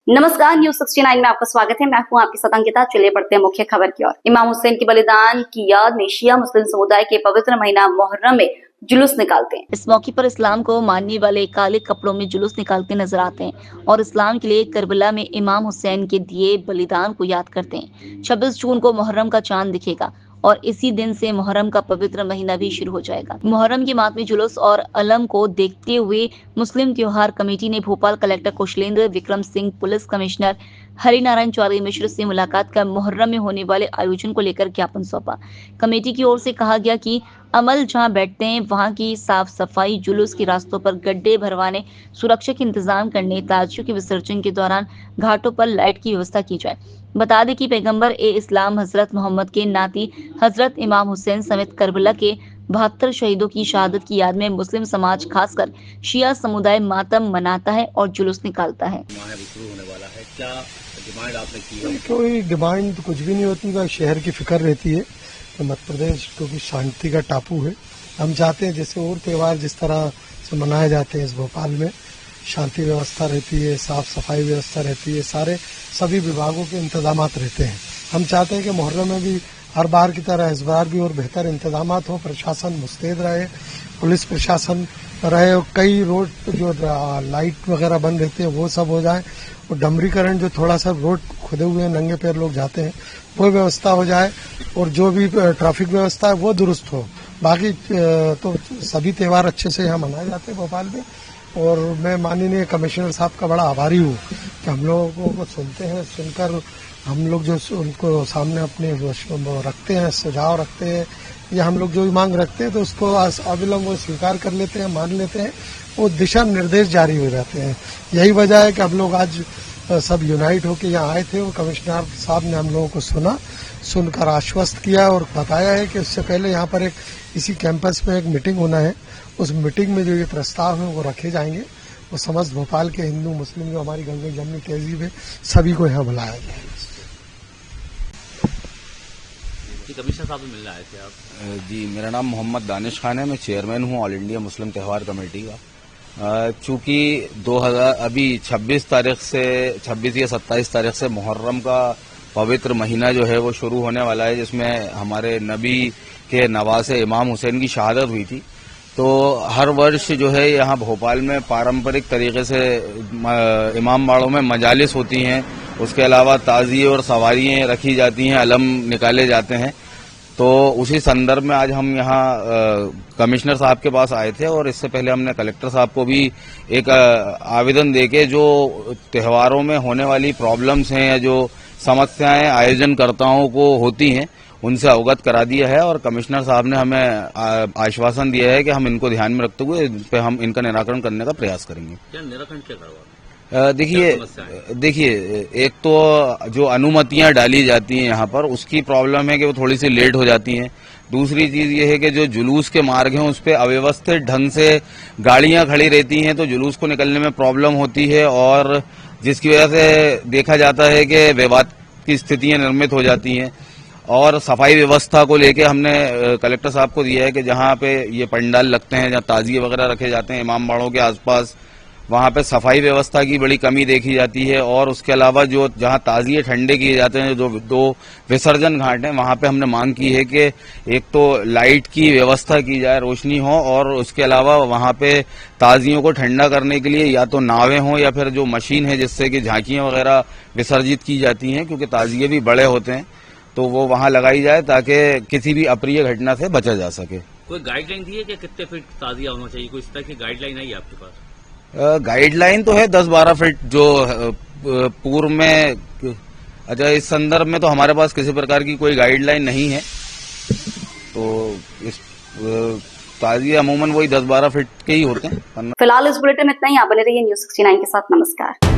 नमस्कार, न्यूज 69 में आपका स्वागत है। मैं हूं आपके साथ अंकिता। चलिए बढ़ते हैं मुख्य खबर की ओर। इमाम हुसैन के बलिदान की याद में शिया मुस्लिम समुदाय के पवित्र महीना मुहर्रम में जुलूस निकालते हैं। इस मौके पर इस्लाम को मानने वाले काले कपड़ों में जुलूस निकालते नजर आते हैं और इस्लाम के लिए करबला में इमाम हुसैन के दिए बलिदान को याद करते हैं। 26 जून को मुहर्रम का चांद दिखेगा और इसी दिन से मुहर्रम का पवित्र महीना भी शुरू हो जाएगा। मुहर्रम के मातमी जुलूस और अलम को देखते हुए मुस्लिम त्योहार कमेटी ने Bhopal collector Kaushalendra Vikram Singh, police commissioner Harinarayan Chaudhary Mishra से मुलाकात कर मुहर्रम में होने वाले आयोजन को लेकर ज्ञापन सौंपा। कमेटी की ओर से कहा गया कि अमल जहां बैठते हैं वहां की साफ सफाई, जुलूस के रास्तों पर गड्ढे भरवाने, सुरक्षा के इंतजाम करने, ताजियों के विसर्जन के दौरान घाटों पर लाइट की व्यवस्था की जाए। बता दें कि पैगंबर ए इस्लाम हजरत मोहम्मद के नाती हजरत इमाम हुसैन समेत करबला के 72 शहीदों की शहादत की याद में मुस्लिम समाज खासकर शिया समुदाय मातम मनाता है और जुलूस निकालता है। क्या डिमांड आपने की है? कोई डिमांड कुछ भी नहीं होती, बस शहर की फिक्र रहती है कि मध्य प्रदेश क्योंकि शांति का टापू है। हम चाहते हैं जैसे और त्यौहार जिस तरह से मनाए जाते हैं इस भोपाल में शांति व्यवस्था रहती है, साफ सफाई व्यवस्था रहती है, सभी विभागों के इंतजामात रहते हैं। हम चाहते हैं कि मुहर्रम में भी हर बार की तरह इस बार भी और बेहतर इंतजामात हो, प्रशासन मुस्तैद रहे, पुलिस प्रशासन रहे और कई रोड जो लाइट वगैरह बंद रहती है वो सब हो जाए और डमरीकरण जो थोड़ा सा रोड खुदे हुए हैं, नंगे पैर लोग जाते हैं, वो व्यवस्था हो जाए और जो भी ट्रैफिक व्यवस्था है वो दुरुस्त हो। बाकी तो सभी त्यौहार अच्छे से यहाँ मनाए जाते हैं भोपाल में और मैं माननीय कमिश्नर साहब का बड़ा आभारी हूँ कि हम लोगों को सुनते हैं, सुनकर हम लोग जो उनको सामने अपने रखते हैं, सुझाव रखते हैं या हम लोग जो भी मांग रखते हैं तो उसको अविलंब वो स्वीकार कर लेते हैं, मान लेते हैं, वो दिशा निर्देश जारी हो जाते हैं। यही वजह है कि हम लोग आज सब यूनाइट होकर यहाँ आए थे और कमिश्नर साहब ने हम लोगों को सुनकर आश्वस्त किया और बताया है कि उससे पहले यहाँ पर इसी कैंपस में एक मीटिंग होना है। उस मीटिंग में जो ये प्रस्ताव है वो रखे जाएंगे। वो समस्त भोपाल के हिंदू मुस्लिम जो हमारी गंगा जमनी तहजीब है सभी को यहाँ बुलाया जाएगा। कमिश्नर साहब से मिलने आए थे आप? जी, मेरा नाम मोहम्मद दानिश खान है। मैं चेयरमैन हूँ ऑल इंडिया मुस्लिम त्यौहार कमेटी का। चूंकि 26 या 27 तारीख से मुहर्रम का पवित्र महीना जो है वो शुरू होने वाला है, जिसमें हमारे नबी के नवासे इमाम हुसैन की शहादत हुई थी। तो हर वर्ष जो है यहाँ भोपाल में पारंपरिक तरीके से इमाम बाड़ों में मजालिस होती हैं, उसके अलावा ताज़िए और सवारियाँ रखी जाती हैं, अलम निकाले जाते हैं। तो उसी संदर्भ में आज हम यहाँ कमिश्नर साहब के पास आए थे और इससे पहले हमने कलेक्टर साहब को भी एक आवेदन देके जो त्योहारों में होने वाली प्रॉब्लम्स हैं या जो समस्याएं आयोजनकर्ताओं को होती हैं उनसे अवगत करा दिया है और कमिश्नर साहब ने हमें आश्वासन दिया है कि हम इनको ध्यान में रखते हुए इन पे हम इनका निराकरण करने का प्रयास करेंगे। क्या निराकरण क्या करवा? देखिए, एक तो जो अनुमतियां डाली जाती हैं यहाँ पर उसकी प्रॉब्लम है कि वो थोड़ी सी लेट हो जाती हैं। दूसरी चीज ये है कि जो जुलूस के मार्ग हैं उस पर अव्यवस्थित ढंग से गाड़ियां खड़ी रहती हैं तो जुलूस को निकलने में प्रॉब्लम होती है और जिसकी वजह से देखा जाता है कि विवाद की स्थितियां निर्मित हो जाती हैं। और सफाई व्यवस्था को लेके हमने कलेक्टर साहब को दिया है कि जहाँ पे ये पंडाल लगते हैं, जहाँ ताजिए वगैरह रखे जाते हैं इमाम बाड़ों के आसपास, वहाँ पे सफाई व्यवस्था की बड़ी कमी देखी जाती है। और उसके अलावा जो जहाँ ताजिए ठंडे किए जाते हैं, जो 2 विसर्जन घाट हैं, वहाँ पे हमने मांग की है कि एक तो लाइट की व्यवस्था की जाए, रोशनी हो, और उसके अलावा वहाँ पे ताजियों को ठंडा करने के लिए या तो नावें हों या फिर जो मशीन है जिससे कि झांकियां वगैरह विसर्जित की जाती हैं, क्योंकि ताजिए भी बड़े होते हैं, तो वो वहाँ लगाई जाए ताकि किसी भी अप्रिय घटना से बचा जा सके। कोई गाइडलाइन दी है कि कितने फीट ताजिया होना चाहिए? कोई इस तरह की गाइडलाइन है आपके पास? गाइडलाइन तो है 10-12 फीट जो पूर्व में। अच्छा, इस संदर्भ में तो हमारे पास किसी प्रकार की कोई गाइडलाइन नहीं है। तो इस ताजिए अमूमन वही 10-12 फीट के ही होते हैं। फिलहाल इस बुलेटिन में इतना ही। आप बने रहिए न्यूज 69 के साथ। नमस्कार।